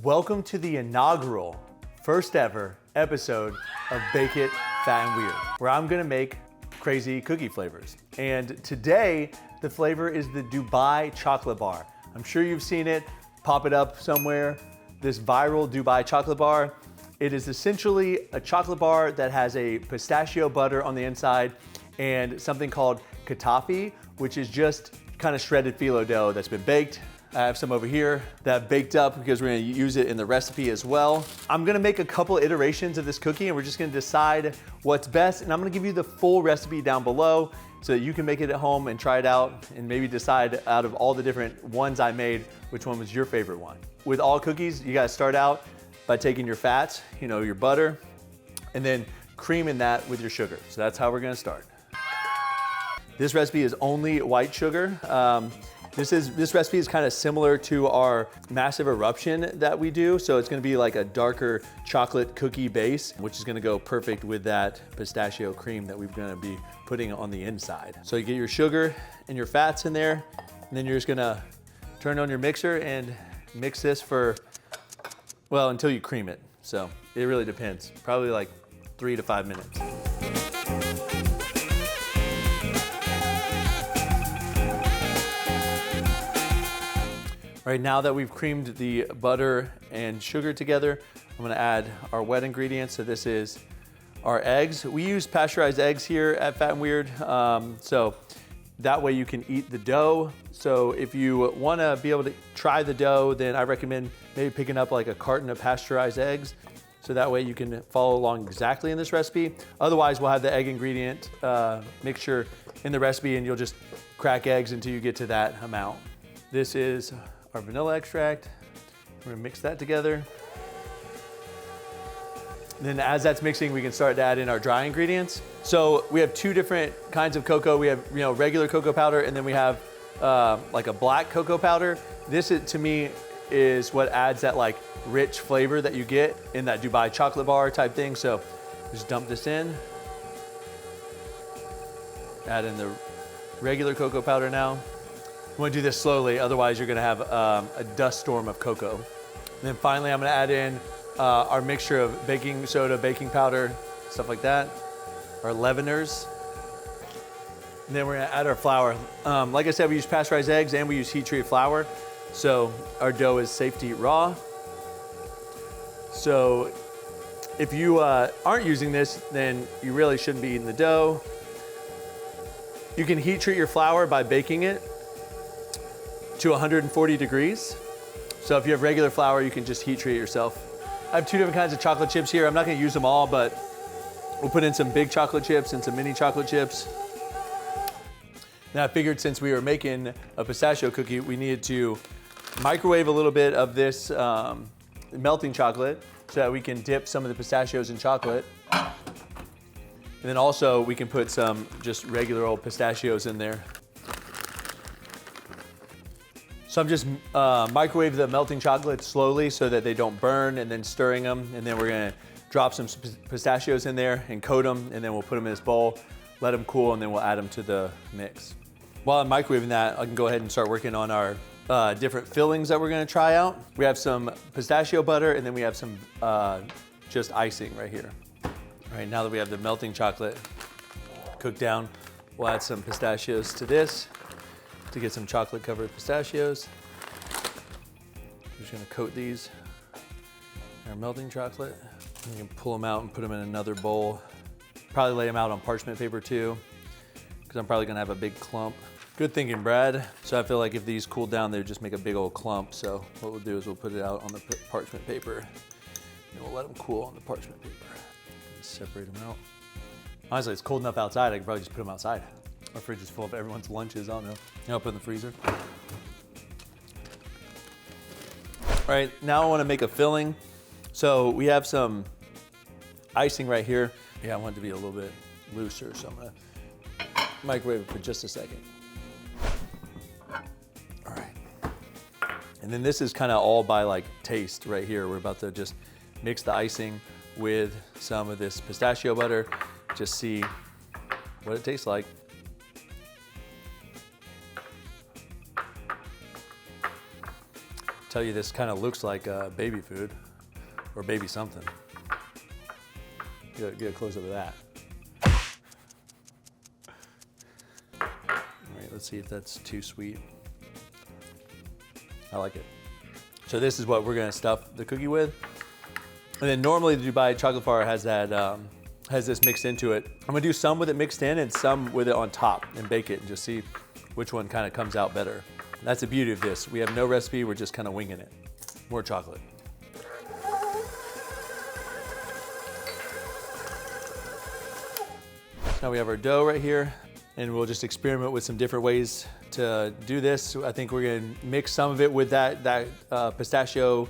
Welcome to the inaugural, first ever episode of Bake It Fat and Weird, where I'm gonna make crazy cookie flavors. And today, the flavor is the Dubai chocolate bar. I'm sure you've seen it, pop it up somewhere, this viral Dubai chocolate bar. It is essentially a chocolate bar that has a pistachio butter on the inside and something called chocolatey, which is just kind of shredded phyllo dough that's been baked. I have some over here that I've baked up because we're gonna use it in the recipe as well. I'm gonna make a couple iterations of this cookie and we're just gonna decide what's best. And I'm gonna give you the full recipe down below so that you can make it at home and try it out and maybe decide out of all the different ones I made, which one was your favorite one. With all cookies, you gotta start out by taking your fats, your butter, and then creaming that with your sugar. So that's how we're gonna start. This recipe is only white sugar. This recipe is kind of similar to our massive eruption that we do. So it's gonna be like a darker chocolate cookie base, which is gonna go perfect with that pistachio cream that we're gonna be putting on the inside. So you get your sugar and your fats in there, and then you're just gonna turn on your mixer and mix this for, well, until you cream it. So it really depends, probably like 3 to 5 minutes. All right, now that we've creamed the butter and sugar together, I'm gonna add our wet ingredients. So this is our eggs. We use pasteurized eggs here at Fat and Weird. So that way you can eat the dough. So if you wanna be able to try the dough, then I recommend maybe picking up like a carton of pasteurized eggs. So that way you can follow along exactly in this recipe. Otherwise, we'll have the egg ingredient mixture in the recipe and you'll just crack eggs until you get to that amount. This is our vanilla extract. We're gonna mix that together. And then as that's mixing, we can start to add in our dry ingredients. So we have two different kinds of cocoa. We have regular cocoa powder, and then we have like a black cocoa powder. This, to me, is what adds that like rich flavor that you get in that Dubai chocolate bar type thing. So just dump this in. Add in the regular cocoa powder now. You want to do this slowly, otherwise you're going to have a dust storm of cocoa. And then finally, I'm going to add in our mixture of baking soda, baking powder, stuff like that, our leaveners. And then we're going to add our flour. Like I said, we use pasteurized eggs and we use heat-treated flour, so our dough is safe to eat raw. So if you aren't using this, then you really shouldn't be eating the dough. You can heat treat your flour by baking it to 140 degrees. So if you have regular flour, you can just heat treat it yourself. I have two different kinds of chocolate chips here. I'm not gonna use them all, but we'll put in some big chocolate chips and some mini chocolate chips. Now I figured since we were making a pistachio cookie, we needed to microwave a little bit of this melting chocolate so that we can dip some of the pistachios in chocolate. And then also we can put some just regular old pistachios in there. So I'm just microwave the melting chocolate slowly so that they don't burn, and then stirring them. And then we're gonna drop some pistachios in there and coat them, and then we'll put them in this bowl, let them cool, and then we'll add them to the mix. While I'm microwaving that, I can go ahead and start working on our different fillings that we're gonna try out. We have some pistachio butter, and then we have some just icing right here. All right, now that we have the melting chocolate cooked down, we'll add some pistachios to this to get some chocolate covered pistachios. I'm just gonna coat these in our melting chocolate. You can pull them out and put them in another bowl. Probably lay them out on parchment paper too, because I'm probably gonna have a big clump. Good thinking, Brad. So I feel like if these cool down, they would just make a big old clump. So what we'll do is we'll put it out on the parchment paper, and we'll let them cool on the parchment paper. Separate them out. Honestly, it's cold enough outside, I could probably just put them outside. Our fridge is full of everyone's lunches, I don't know. I'll put in the freezer. All right, now I wanna make a filling. So we have some icing right here. Yeah, I want it to be a little bit looser, so I'm gonna microwave it for just a second. All right. And then this is kind of all by like taste right here. We're about to just mix the icing with some of this pistachio butter, just see what it tastes like. Tell you this kind of looks like baby food or baby something. Get a close up of that. All right, let's see if that's too sweet. I like it. So this is what we're gonna stuff the cookie with. And then normally the Dubai chocolate flour has that, has this mixed into it. I'm gonna do some with it mixed in and some with it on top and bake it and just see which one kind of comes out better. That's the beauty of this. We have no recipe, we're just kind of winging it. More chocolate. Now we have our dough right here, and we'll just experiment with some different ways to do this. I think we're gonna mix some of it with that pistachio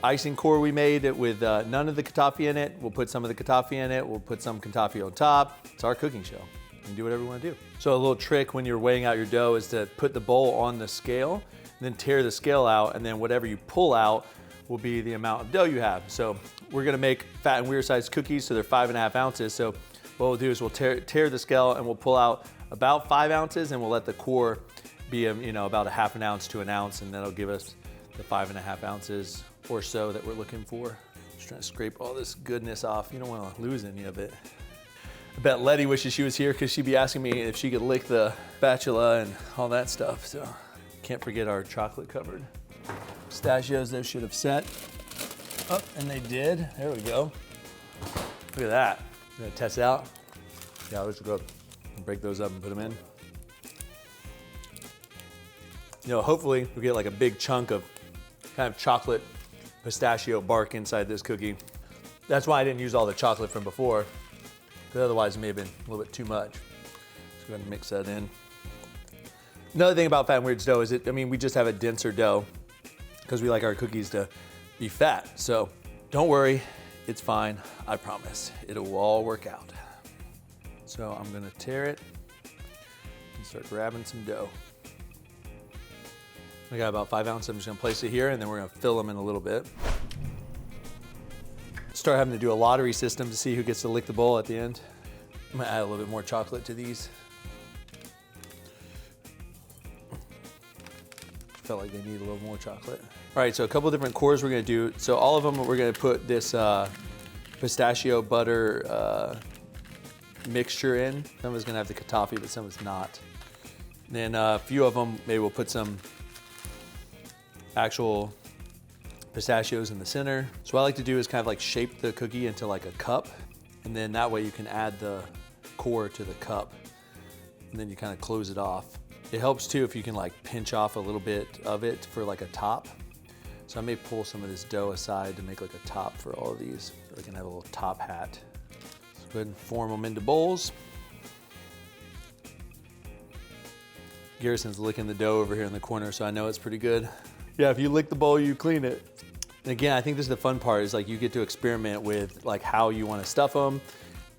icing core we made with none of the katafia in it. We'll put some of the katafia in it. We'll put some katafia on top. It's our cooking show. You can do whatever you want to do. So a little trick when you're weighing out your dough is to put the bowl on the scale, and then tear the scale out, and then whatever you pull out will be the amount of dough you have. So we're gonna make fat and weird sized cookies, so they're 5.5 ounces. So what we'll do is we'll tear the scale and we'll pull out about 5 ounces, and we'll let the core be about a half an ounce to an ounce, and that'll give us the 5.5 ounces or so that we're looking for. Just trying to scrape all this goodness off. You don't want to lose any of it. I bet Letty wishes she was here because she'd be asking me if she could lick the spatula and all that stuff. So can't forget our chocolate covered pistachios. Those should have set up, and they did. There we go. Look at that. I'm gonna test it out. Yeah, let's go break those up and put them in. Hopefully we get like a big chunk of kind of chocolate pistachio bark inside this cookie. That's why I didn't use all the chocolate from before, because otherwise it may have been a little bit too much. Let's go ahead and mix that in. Another thing about Fat and Weird's dough is we just have a denser dough because we like our cookies to be fat. So don't worry, it's fine, I promise. It'll all work out. So I'm gonna tear it and start grabbing some dough. I got about 5 ounces. I'm just gonna place it here, and then we're gonna fill them in a little bit. Start having to do a lottery system to see who gets to lick the bowl at the end. I'm gonna add a little bit more chocolate to these. Felt like they need a little more chocolate. All right, so a couple different cores we're gonna do. So all of them, we're gonna put this pistachio butter mixture in. Some of it's gonna have the katafia, but some of it's not. Then a few of them, maybe we'll put some actual pistachios in the center. So what I like to do is kind of like shape the cookie into like a cup, and then that way you can add the core to the cup, and then you kind of close it off. It helps too if you can like pinch off a little bit of it for like a top. So I may pull some of this dough aside to make like a top for all of these, so they can have a little top hat. So go ahead and form them into bowls. Garrison's licking the dough over here in the corner, so I know it's pretty good. Yeah, if you lick the bowl, you clean it. And again, I think this is the fun part, is like you get to experiment with like how you want to stuff them,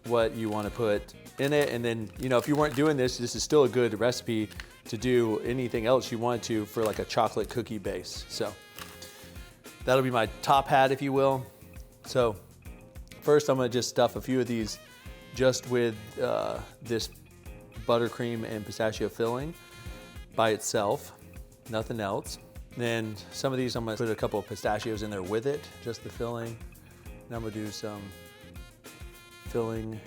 what you want to put in it, and then if you weren't doing this, this is still a good recipe to do anything else you wanted to for like a chocolate cookie base. So that'll be my top hat, if you will. So first I'm gonna just stuff a few of these just with this buttercream and pistachio filling by itself, nothing else. Then some of these I'm gonna put a couple of pistachios in there with it, just the filling. And I'm gonna do some filling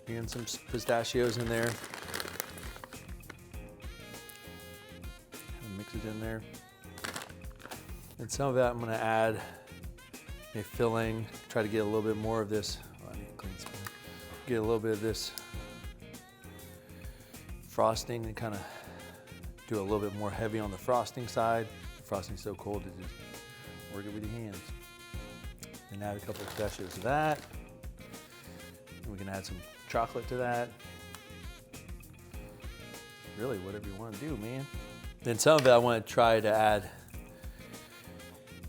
and some pistachios in there. Mix it in there. And some of that I'm gonna add a filling, try to get a little bit more of this. Oh, I need a clean spoon. Get a little bit of this frosting and kind of do a little bit more heavy on the frosting side. The frosting's so cold to just work it with your hands. And add a couple of pistachios to that. And we can add some chocolate to that. Really, whatever you want to do, man. Then some of it I want to try to add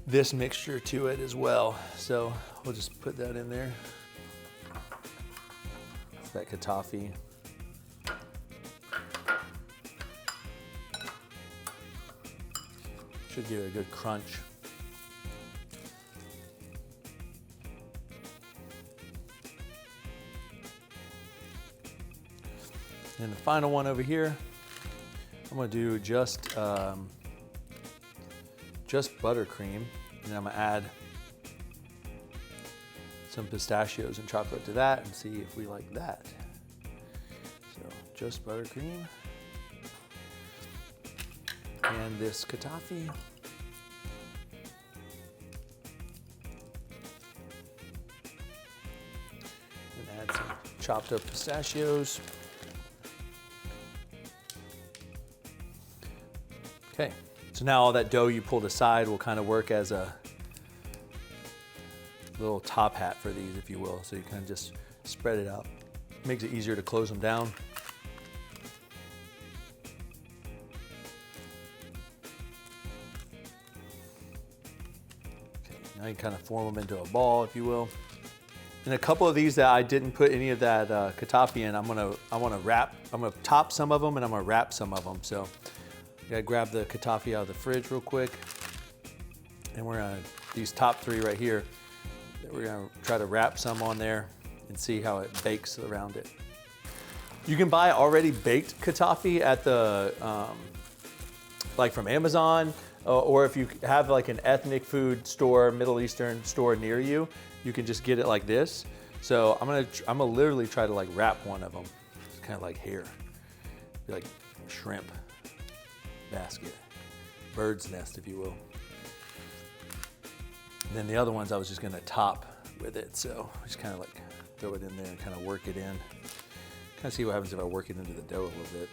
this mixture to it as well. So we'll just put that in there. It's that katafia. Should give it a good crunch. And the final one over here, I'm gonna do just buttercream, and I'm gonna add some pistachios and chocolate to that and see if we like that. So just buttercream and this kataffi. And add some chopped up pistachios. Okay, so now all that dough you pulled aside will kind of work as a little top hat for these, if you will. So you kind of just spread it out. Makes it easier to close them down. Okay, now you kind of form them into a ball, if you will. And a couple of these that I didn't put any of that kataffi in, I'm gonna top some of them and I'm gonna wrap some of them. So you gotta grab the kataffi out of the fridge real quick. And we're gonna, these top three right here, we're gonna try to wrap some on there and see how it bakes around it. You can buy already baked kataffi at the, like from Amazon, or if you have like an ethnic food store, Middle Eastern store near you, you can just get it like this. So I'm gonna literally try to like wrap one of them. It's kind of like hair, be like shrimp basket, bird's nest, if you will. And then the other ones I was just gonna top with it. So just kind of like throw it in there and kind of work it in. Kind of see what happens if I work it into the dough a little bit.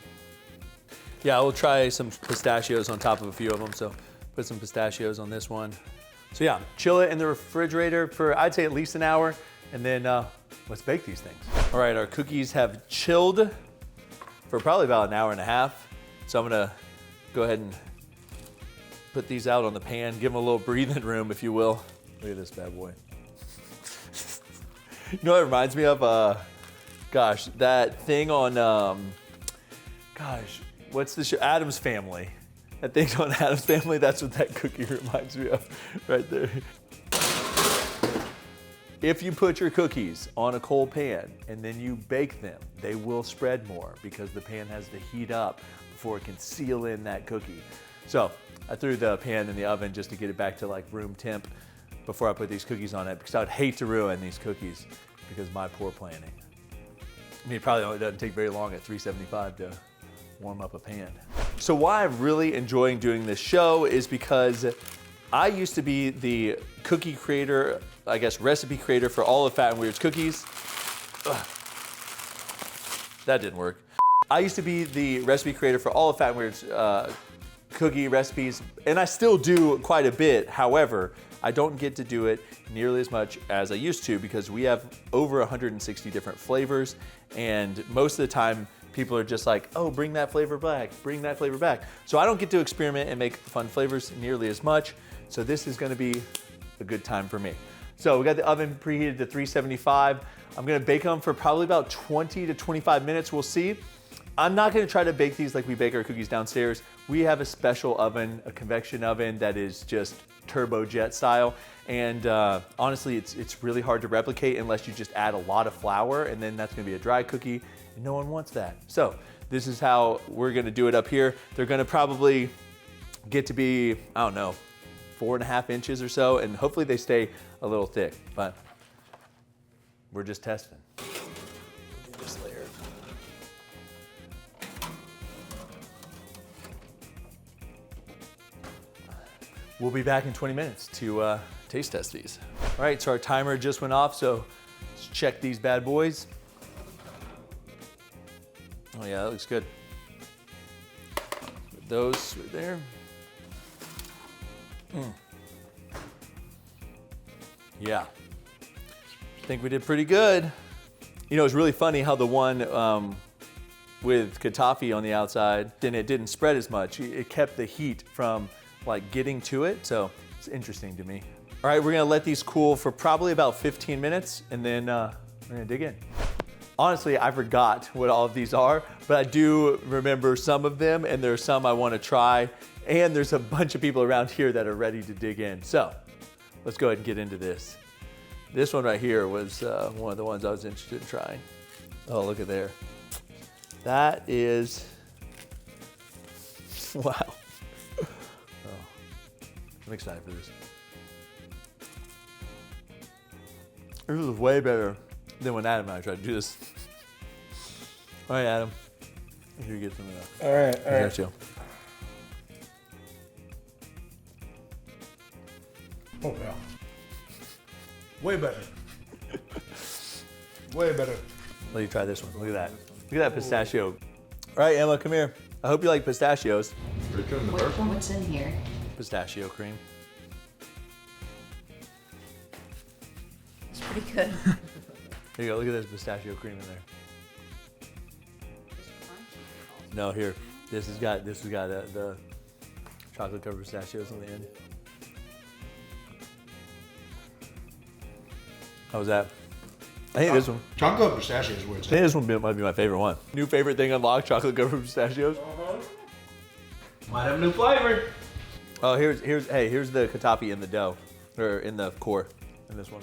Yeah, we'll try some pistachios on top of a few of them. So put some pistachios on this one. So yeah, chill it in the refrigerator for, I'd say, at least an hour. And then let's bake these things. All right, our cookies have chilled for probably about an hour and a half. So I'm gonna go ahead and put these out on the pan, give them a little breathing room, if you will. Look at this bad boy. You know what it reminds me of? Gosh, that thing on, gosh, what's the show? Addams Family. That thing's on Addams Family, that's what that cookie reminds me of, right there. If you put your cookies on a cold pan and then you bake them, they will spread more because the pan has to heat up before it can seal in that cookie. So I threw the pan in the oven just to get it back to like room temp before I put these cookies on it, because I would hate to ruin these cookies because of my poor planning. I mean, it probably only doesn't take very long at 375 to warm up a pan. So why I'm really enjoying doing this show is because I used to be the cookie creator, I guess recipe creator for all of Fat and Weird's cookies. Ugh. That didn't work. I used to be the recipe creator for all of Fat and Weird's cookie recipes, and I still do quite a bit. However, I don't get to do it nearly as much as I used to because we have over 160 different flavors, and most of the time people are just like, oh, bring that flavor back, bring that flavor back. So I don't get to experiment and make fun flavors nearly as much. So this is gonna be a good time for me. So we got the oven preheated to 375. I'm gonna bake them for probably about 20 to 25 minutes, we'll see. I'm not gonna try to bake these like we bake our cookies downstairs. We have a special oven, a convection oven that is just turbojet style. And honestly, it's really hard to replicate unless you just add a lot of flour, and then that's gonna be a dry cookie, and no one wants that. So this is how we're gonna do it up here. They're gonna probably get to be, I don't know, 4.5 inches or so, and hopefully they stay a little thick, but we're just testing. This layer. We'll be back in 20 minutes to taste test these. All right, so our timer just went off, so let's check these bad boys. Oh yeah, that looks good. Put those right there. Yeah, I think we did pretty good. You know, it's really funny how the one with kataffi on the outside, then it didn't spread as much. It kept the heat from like getting to it, so it's interesting to me. All right, we're gonna let these cool for probably about 15 minutes, and then we're gonna dig in. Honestly, I forgot what all of these are, but I do remember some of them, and there's some I wanna try, and there's a bunch of people around here that are ready to dig in. So let's go ahead and get into this. This one right here was one of the ones I was interested in trying. Oh, look at there. That is Wow. Oh, I'm excited for this. This is way better than when Adam and I tried to do this. All right, Adam. Here you get some of that. All right, all right. Got you. Oh, yeah. Way better. Way better. Let you try this one. Look at that. Look at that pistachio. All right, Emma, come here. I hope you like pistachios. What's in here? Pistachio cream. It's pretty good. Here you go. Look at this pistachio cream in there. No, here. This has got the chocolate covered pistachios on the end. How was that? I think this one. Chocolate pistachios is where it's I think this one might be my favorite one. New favorite thing unlocked: chocolate covered pistachios. Might have a new flavor. Oh, here's the katappi in the dough, or in the core, in this one.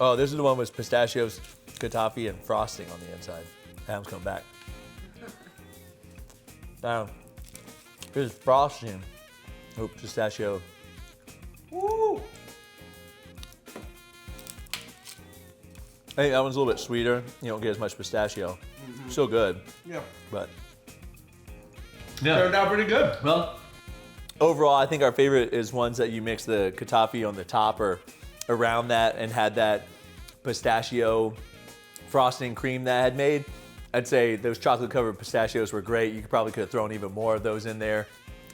Oh, this is the one with pistachios, katappi, and frosting on the inside. Adam's coming back. Now, here's frosting. Oh, pistachio. Woo! I think that one's a little bit sweeter. You don't get as much pistachio. Still good, Yeah. but Turned out pretty good. well, overall, I think our favorite is ones that you mix the katappi on the top or around that and had that pistachio frosting cream that I had made. I'd say those chocolate covered pistachios were great. You probably could have thrown even more of those in there.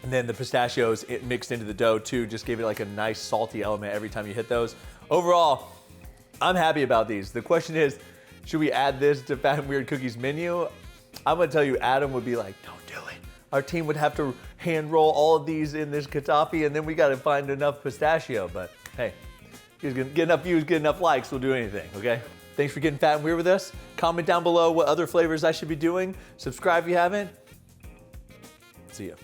And then the pistachios mixed into the dough too, just gave it like a nice salty element every time you hit those. Overall, I'm happy about these. The question is, should we add this to Fat and Weird Cookies menu? I'm gonna tell you, Adam would be like, don't do it. Our team would have to hand roll all of these in this katappi and then we gotta find enough pistachio. But hey, he's gonna get enough views, get enough likes, we'll do anything, okay? Thanks for getting fat and weird with us. Comment down below what other flavors I should be doing. Subscribe if you haven't. See ya.